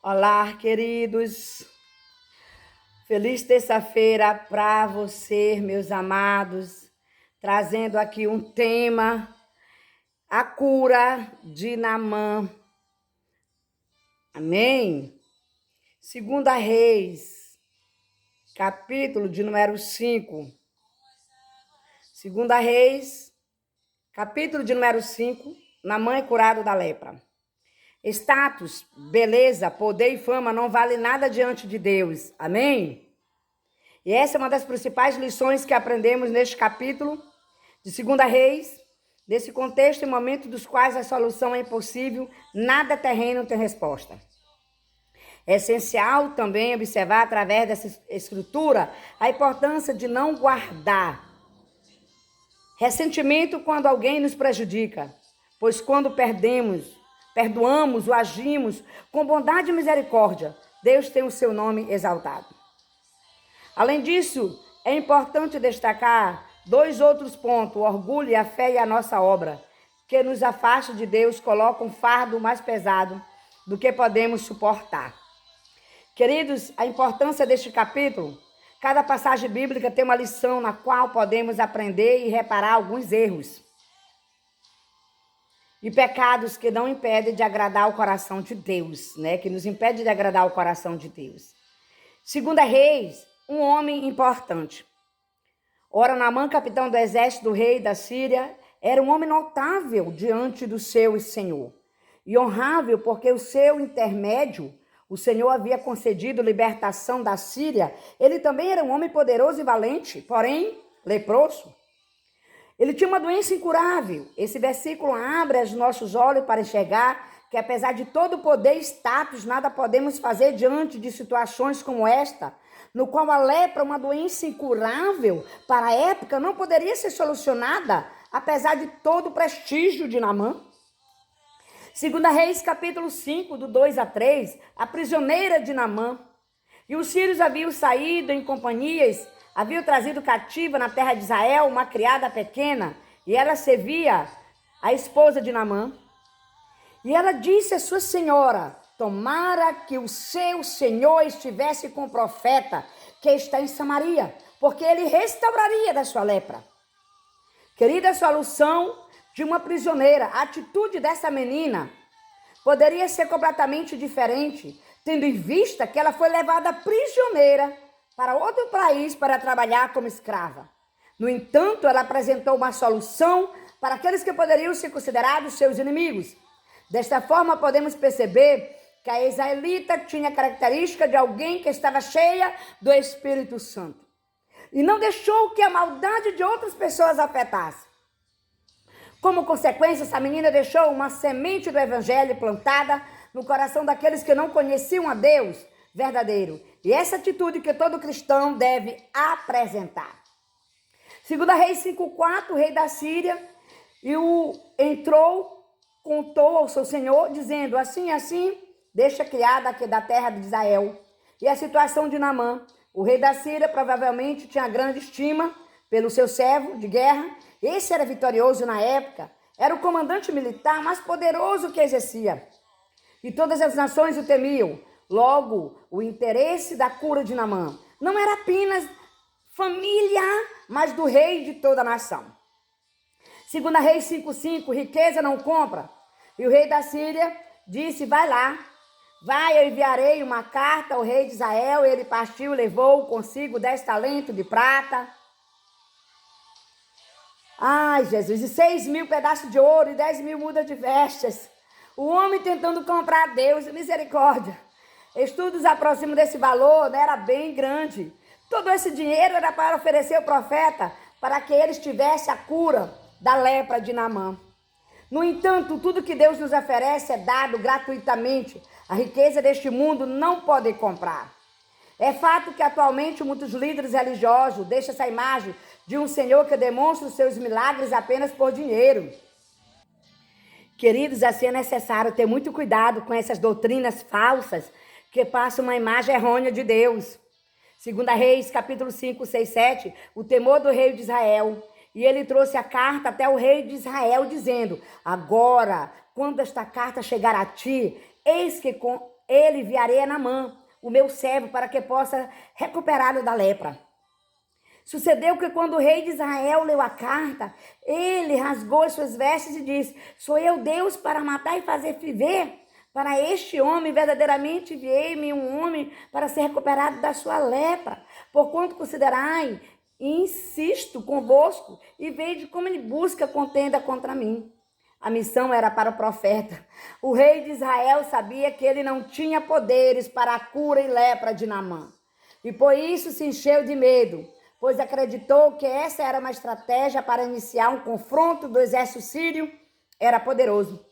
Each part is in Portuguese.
Olá, queridos. Feliz terça-feira para você, meus amados. Trazendo aqui um tema, a cura de Naamã. Amém? Segunda Reis, capítulo de número 5. Segunda Reis, capítulo de número 5, Naamã é curado da lepra. Status, beleza, poder e fama não vale nada diante de Deus. Amém? E essa é uma das principais lições que aprendemos neste capítulo de 2 Reis, desse contexto e momento dos quais a solução é impossível, nada terreno tem resposta. É essencial também observar através dessa escritura a importância de não guardar ressentimento quando alguém nos prejudica, pois quando perdoamos ou agimos com bondade e misericórdia, Deus tem o seu nome exaltado. Além disso, é importante destacar dois outros pontos, o orgulho e a fé e a nossa obra, que nos afastam de Deus, colocam um fardo mais pesado do que podemos suportar. Queridos, a importância deste capítulo, cada passagem bíblica tem uma lição na qual podemos aprender e reparar alguns erros e pecados que não impedem de agradar o coração de Deus, que nos impede de agradar o coração de Deus. 2 Reis, um homem importante. Ora, Naamã, capitão do exército do rei da Síria, era um homem notável diante do seu Senhor. E honrável porque o seu intermédio, o Senhor havia concedido libertação da Síria. Ele também era um homem poderoso e valente, porém leproso. Ele tinha uma doença incurável. Esse versículo abre os nossos olhos para enxergar que apesar de todo o poder e status, nada podemos fazer diante de situações como esta, no qual a lepra, uma doença incurável, para a época, não poderia ser solucionada, apesar de todo o prestígio de Naamã. 2 Reis, capítulo 5, do 2 a 3, a prisioneira de Naamã. E os sírios haviam saído em companhias, haviam trazido cativa na terra de Israel uma criada pequena, e ela servia a esposa de Naamã. E ela disse à sua senhora: tomara que o seu senhor estivesse com o profeta que está em Samaria, porque ele restauraria da sua lepra. Querida, a solução de uma prisioneira, a atitude dessa menina poderia ser completamente diferente, tendo em vista que ela foi levada prisioneira para outro país para trabalhar como escrava. No entanto, ela apresentou uma solução para aqueles que poderiam ser considerados seus inimigos. Desta forma, podemos perceber que a israelita tinha a característica de alguém que estava cheia do Espírito Santo. E não deixou que a maldade de outras pessoas afetasse. Como consequência, essa menina deixou uma semente do evangelho plantada no coração daqueles que não conheciam a Deus verdadeiro. E essa atitude que todo cristão deve apresentar. 2 Reis 5:4, o rei da Síria, contou ao seu senhor, dizendo: assim, deixa a criada aqui da terra de Israel. E a situação de Naamã, o rei da Síria provavelmente tinha grande estima pelo seu servo de guerra. Esse era vitorioso na época, era o comandante militar mais poderoso que exercia. E todas as nações o temiam. Logo, o interesse da cura de Naamã não era apenas familiar, mas do rei de toda a nação. 2 Reis 5:5, riqueza não compra. E o rei da Síria disse: vai lá, eu enviarei uma carta ao rei de Israel. Ele partiu, levou consigo 10 talentos de prata. Ai, Jesus, e 6.000 pedaços de ouro e 10.000 mudas de vestes. O homem tentando comprar a Deus, misericórdia. Estudos aproximam desse valor, era bem grande. Todo esse dinheiro era para oferecer ao profeta, para que ele tivesse a cura da lepra de Naamã. No entanto, tudo que Deus nos oferece é dado gratuitamente. A riqueza deste mundo não pode comprar. É fato que atualmente muitos líderes religiosos deixam essa imagem de um Senhor que demonstra os seus milagres apenas por dinheiro. Queridos, assim é necessário ter muito cuidado com essas doutrinas falsas que passam uma imagem errônea de Deus. 2 Reis, capítulo 5, 6, 7, o temor do rei de Israel. E ele trouxe a carta até o rei de Israel, dizendo: agora, quando esta carta chegar a ti, eis que ele enviarei a Naamã, o meu servo, para que possa recuperá-lo da lepra. Sucedeu que quando o rei de Israel leu a carta, ele rasgou as suas vestes e disse: sou eu Deus para matar e fazer viver? Para este homem verdadeiramente enviei-me um homem para ser recuperado da sua lepra. Porquanto considerai, insisto convosco, e vejo como ele busca contenda contra mim. A missão era para o profeta. O rei de Israel sabia que ele não tinha poderes para a cura e lepra de Naamã. E por isso se encheu de medo, pois acreditou que essa era uma estratégia para iniciar um confronto do exército sírio. Era poderoso.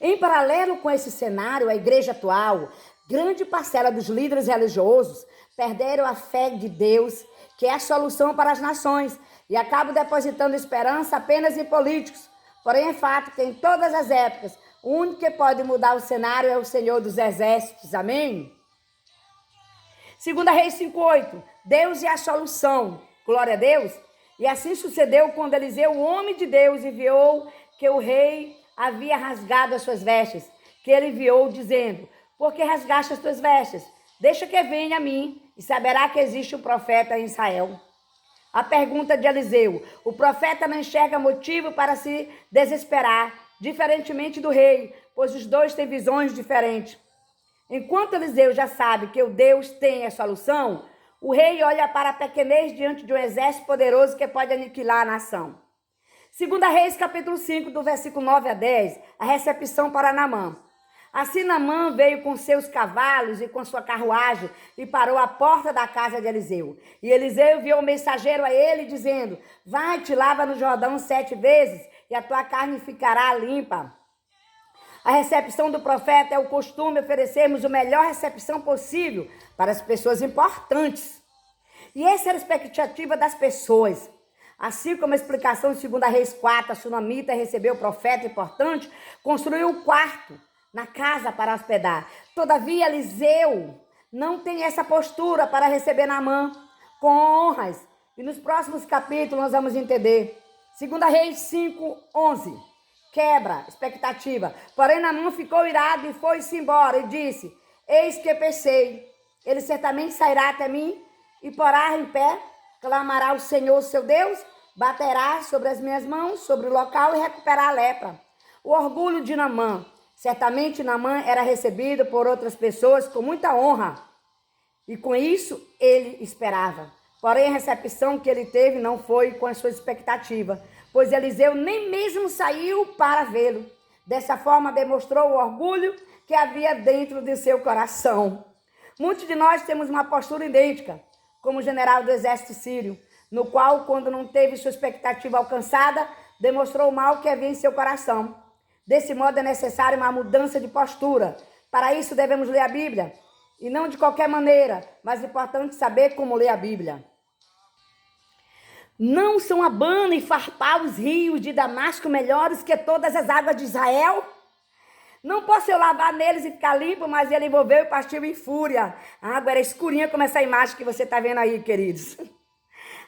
Em paralelo com esse cenário, a igreja atual, grande parcela dos líderes religiosos perderam a fé de Deus, que é a solução para as nações, e acabam depositando esperança apenas em políticos. Porém, é fato que em todas as épocas, o único que pode mudar o cenário é o Senhor dos Exércitos. Amém? 2 Reis 5:8, Deus é a solução. Glória a Deus. E assim sucedeu quando Eliseu, o homem de Deus, enviou que o rei havia rasgado as suas vestes, que ele enviou dizendo: por que rasgaste as tuas vestes? Deixa que venha a mim e saberá que existe um profeta em Israel. A pergunta de Eliseu: o profeta não enxerga motivo para se desesperar, diferentemente do rei, pois os dois têm visões diferentes. Enquanto Eliseu já sabe que o Deus tem a solução, o rei olha para a pequenez diante de um exército poderoso que pode aniquilar a nação. 2 Reis, capítulo 5, do versículo 9 a 10, a recepção para Naamã. Assim Naamã veio com seus cavalos e com sua carruagem e parou à porta da casa de Eliseu. E Eliseu enviou um mensageiro a ele, dizendo: vai, te lava no Jordão 7 vezes e a tua carne ficará limpa. A recepção do profeta é o costume oferecermos a melhor recepção possível para as pessoas importantes. E essa era a expectativa das pessoas. Assim como a explicação de 2 Reis 4, a sunamita recebeu o profeta importante, construiu um quarto na casa para hospedar. Todavia, Eliseu não tem essa postura para receber Naamã com honras. E nos próximos capítulos nós vamos entender. 2 Reis 5:11. Quebra expectativa. Porém, Naamã ficou irado e foi-se embora e disse: eis que pensei, ele certamente sairá até mim e porá em pé, clamará ao Senhor seu Deus, baterá sobre as minhas mãos, sobre o local e recuperará a lepra. O orgulho de Naamã. Certamente Naamã era recebido por outras pessoas com muita honra. E com isso ele esperava. Porém, a recepção que ele teve não foi com a sua expectativa, pois Eliseu nem mesmo saiu para vê-lo. Dessa forma, demonstrou o orgulho que havia dentro de seu coração. Muitos de nós temos uma postura idêntica, como o general do exército sírio, no qual, quando não teve sua expectativa alcançada, demonstrou o mal que havia em seu coração. Desse modo, é necessária uma mudança de postura. Para isso, devemos ler a Bíblia. E não de qualquer maneira, mas é importante saber como ler a Bíblia. Não são Abana e Farpar os rios de Damasco melhores que todas as águas de Israel? Não posso eu lavar neles e ficar limpo, mas ele envolveu e partiu em fúria. A água era escurinha como essa imagem que você está vendo aí, queridos.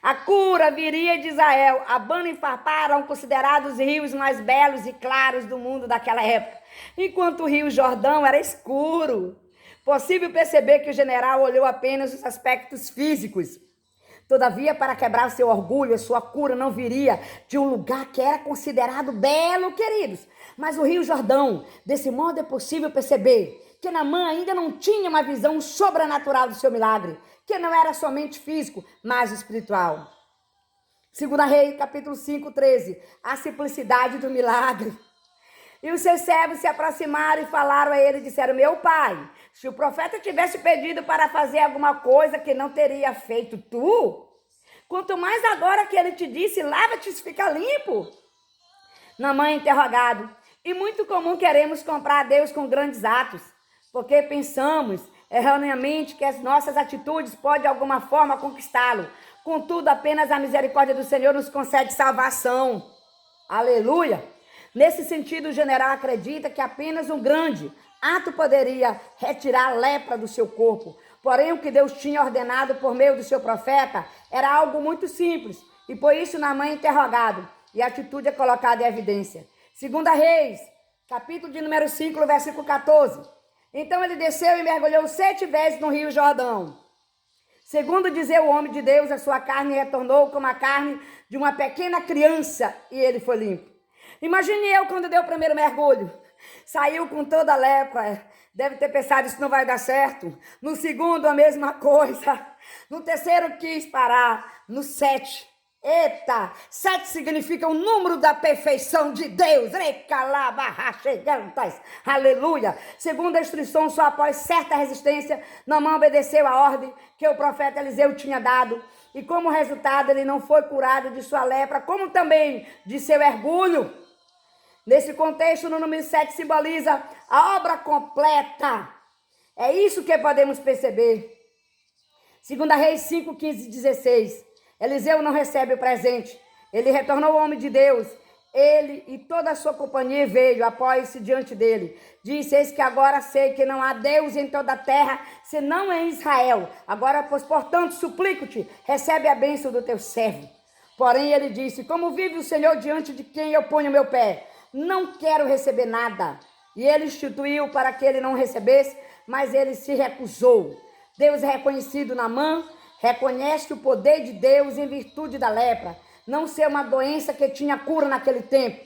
A cura viria de Israel. Abana e Farpar eram considerados os rios mais belos e claros do mundo daquela época, enquanto o rio Jordão era escuro. Possível perceber que o general olhou apenas os aspectos físicos. Todavia, para quebrar seu orgulho, a sua cura não viria de um lugar que era considerado belo, queridos, mas o rio Jordão. Desse modo é possível perceber que Naamã ainda não tinha uma visão sobrenatural do seu milagre, que não era somente físico, mas espiritual. 2 Reis, capítulo 5, 13. A simplicidade do milagre. E os seus servos se aproximaram e falaram a ele e disseram: meu pai, se o profeta tivesse pedido para fazer alguma coisa que não teria feito tu, quanto mais agora que ele te disse: lava-te e fica limpo. Naamã é interrogado. E muito comum queremos comprar a Deus com grandes atos, porque pensamos erroneamente que as nossas atitudes podem de alguma forma conquistá-lo. Contudo, apenas a misericórdia do Senhor nos concede salvação. Aleluia! Nesse sentido, o general acredita que apenas um grande ato poderia retirar a lepra do seu corpo. Porém, o que Deus tinha ordenado por meio do seu profeta era algo muito simples. E por isso Naamã é interrogado e a atitude é colocada em evidência. 2 Reis, capítulo de número 5, versículo 14. Então ele desceu e mergulhou 7 vezes no rio Jordão. Segundo dizer o homem de Deus, a sua carne retornou como a carne de uma pequena criança e ele foi limpo. Imagine eu quando deu o primeiro mergulho. Saiu com toda a lepra. Deve ter pensado, isso não vai dar certo. No segundo, a mesma coisa. No terceiro, quis parar. No 7. Eita, 7 significa o número da perfeição de Deus. Aleluia. Segundo a instrução, só após certa resistência, Naamã obedeceu a ordem que o profeta Eliseu tinha dado. E como resultado, ele não foi curado de sua lepra, como também de seu orgulho. Nesse contexto, no número 7 simboliza a obra completa. É isso que podemos perceber. 2 Reis 5, 15 e 16. Eliseu não recebe o presente. Ele retornou ao homem de Deus. Ele e toda a sua companhia veio, após-se diante dele. Disse, eis que agora sei que não há Deus em toda a terra, senão em Israel. Agora, pois, portanto, suplico-te, recebe a bênção do teu servo. Porém, ele disse, como vive o Senhor diante de quem eu ponho meu pé? Não quero receber nada. E ele instituiu para que ele não recebesse, mas ele se recusou. Deus é reconhecido na mão, reconhece o poder de Deus em virtude da lepra, não ser uma doença que tinha cura naquele tempo.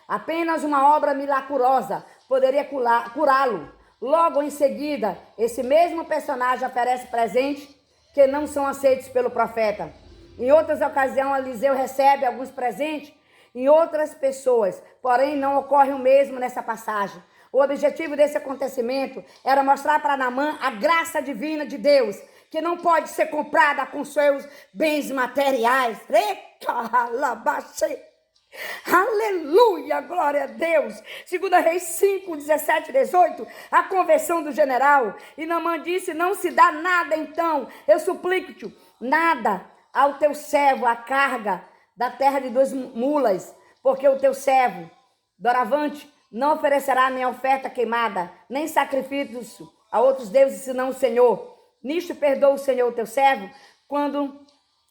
Apenas uma obra milagrosa poderia curá-lo. Logo em seguida, esse mesmo personagem oferece presentes que não são aceitos pelo profeta. Em outras ocasiões, Eliseu recebe alguns presentes em outras pessoas, porém não ocorre o mesmo nessa passagem. O objetivo desse acontecimento era mostrar para Naamã a graça divina de Deus, que não pode ser comprada com seus bens materiais. Aleluia, glória a Deus. 2 Reis 5, 17 e 18, a conversão do general. E Naamã disse, não se dá nada então, eu suplico-te, nada ao teu servo, a carga da terra de 2 mulas, porque o teu servo, doravante, não oferecerá nem oferta queimada, nem sacrifícios a outros deuses, senão o Senhor. Nisto perdoa o Senhor, teu servo, quando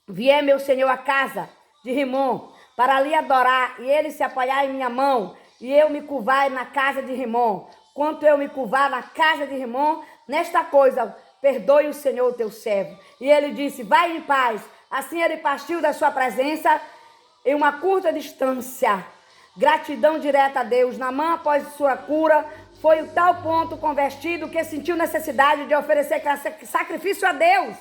vier meu Senhor à casa de Rimom, para ali adorar, e ele se apoiar em minha mão, e eu me curvar na casa de Rimom. Quanto eu me curvar na casa de Rimom, nesta coisa, perdoe o Senhor, teu servo. E ele disse, vai em paz. Assim ele partiu da sua presença em uma curta distância. Gratidão direta a Deus. Naamã, após sua cura, foi o tal ponto convertido que sentiu necessidade de oferecer sacrifício a Deus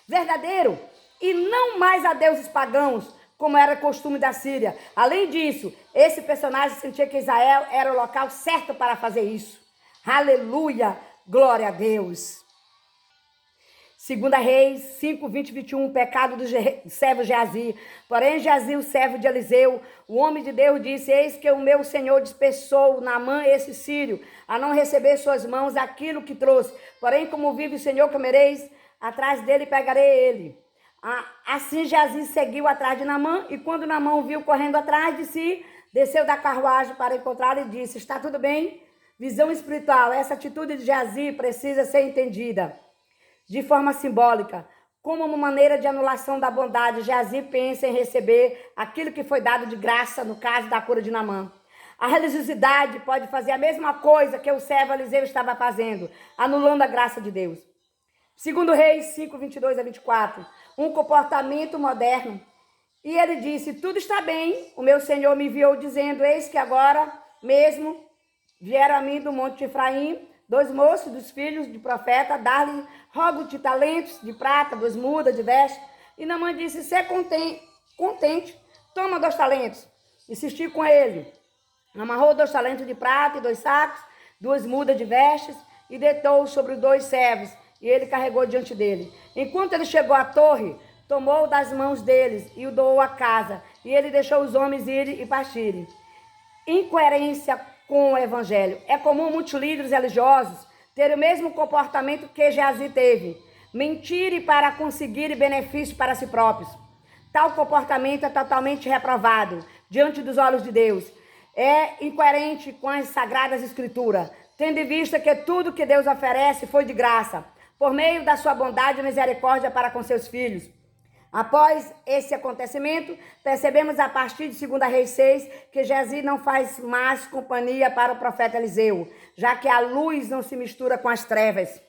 verdadeiro e não mais a deuses pagãos, como era costume da Síria. Além disso, esse personagem sentia que Israel era o local certo para fazer isso. Aleluia, glória a Deus. 2 Reis 5, 20 e 21, o pecado do servo Geazi. Porém, Geazi, o servo de Eliseu, o homem de Deus, disse, eis que o meu Senhor dispensou Naamã, esse sírio, a não receber suas mãos aquilo que trouxe. Porém, como vive o Senhor, comereis atrás dele e pegarei ele. Assim Geazi seguiu atrás de Naamã, e quando Naamã o viu correndo atrás de si, desceu da carruagem para encontrá-lo e disse, está tudo bem? Visão espiritual, essa atitude de Geazi precisa ser entendida de forma simbólica, como uma maneira de anulação da bondade. Geazi pensa em receber aquilo que foi dado de graça, no caso da cura de Naamã. A religiosidade pode fazer a mesma coisa que o servo Eliseu estava fazendo, anulando a graça de Deus. 2 Reis 5, 22 a 24, um comportamento moderno. E ele disse, tudo está bem, o meu Senhor me enviou dizendo, eis que agora mesmo vieram a mim do monte de Efraim 2 moços dos filhos de profeta, dar-lhe rogo-te talentos de prata, 2 mudas de veste. E Naamã disse, se é contente, toma 2 talentos. Insistiu com ele. Amarrou 2 talentos de prata e 2 sacos, 2 mudas de vestes, e deitou sobre os 2 servos, e ele carregou diante dele. Enquanto ele chegou à torre, tomou das mãos deles e o doou à casa, e ele deixou os homens irem e partirem. Incoerência com o evangelho. É comum muitos líderes religiosos terem o mesmo comportamento que Geazi teve, mentirem para conseguir benefício para si próprios. Tal comportamento é totalmente reprovado diante dos olhos de Deus. É incoerente com as sagradas escrituras, tendo em vista que tudo que Deus oferece foi de graça, por meio da sua bondade e misericórdia para com seus filhos. Após esse acontecimento, percebemos a partir de 2 Reis 6 que Geazi não faz mais companhia para o profeta Eliseu, já que a luz não se mistura com as trevas.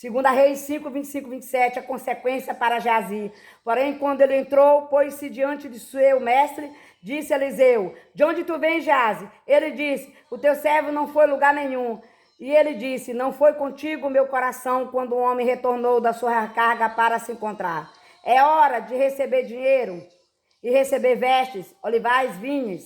2 Reis 5, 25, 27, a consequência para Geazi. Porém, quando ele entrou, pôs-se diante de seu mestre, disse a Eliseu: de onde tu vens, Geazi? Ele disse: o teu servo não foi lugar nenhum. E ele disse: não foi contigo o meu coração quando o homem retornou da sua carga para se encontrar. É hora de receber dinheiro e receber vestes, olivais, vinhos,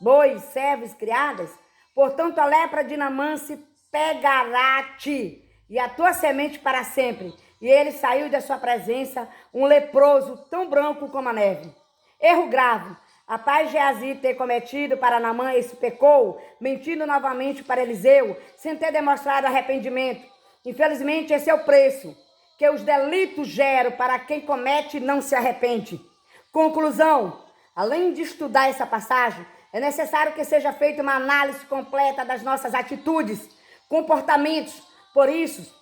bois, servos, criadas. Portanto, a lepra de Naamã se pegará a ti e a tua semente para sempre. E ele saiu da sua presença, um leproso tão branco como a neve. Erro grave. Após Geazi ter cometido para Naamã esse pecou, mentindo novamente para Eliseu, sem ter demonstrado arrependimento. Infelizmente, esse é o preço que os delitos geram para quem comete e não se arrepende. Conclusão: além de estudar essa passagem, é necessário que seja feita uma análise completa das nossas atitudes, comportamentos. Por isso,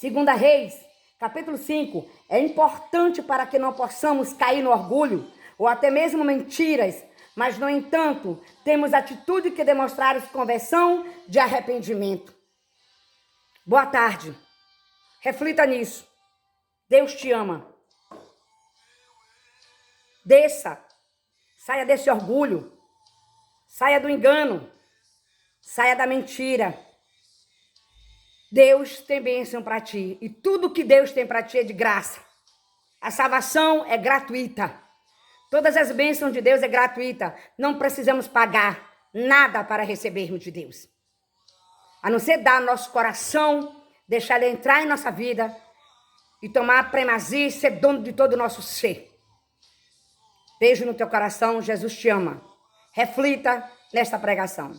2 Reis, capítulo 5, é importante para que não possamos cair no orgulho ou até mesmo mentiras, mas, no entanto, temos atitude que demonstrar conversão de arrependimento. Boa tarde. Reflita nisso. Deus te ama. Desça. Saia desse orgulho. Saia do engano. Saia da mentira. Deus tem bênção para ti. E tudo que Deus tem para ti é de graça. A salvação é gratuita. Todas as bênçãos de Deus é gratuita. Não precisamos pagar nada para recebermos de Deus. A não ser dar nosso coração, deixar ele entrar em nossa vida e tomar a primazia e ser dono de todo o nosso ser. Beijo no teu coração, Jesus te ama. Reflita nesta pregação.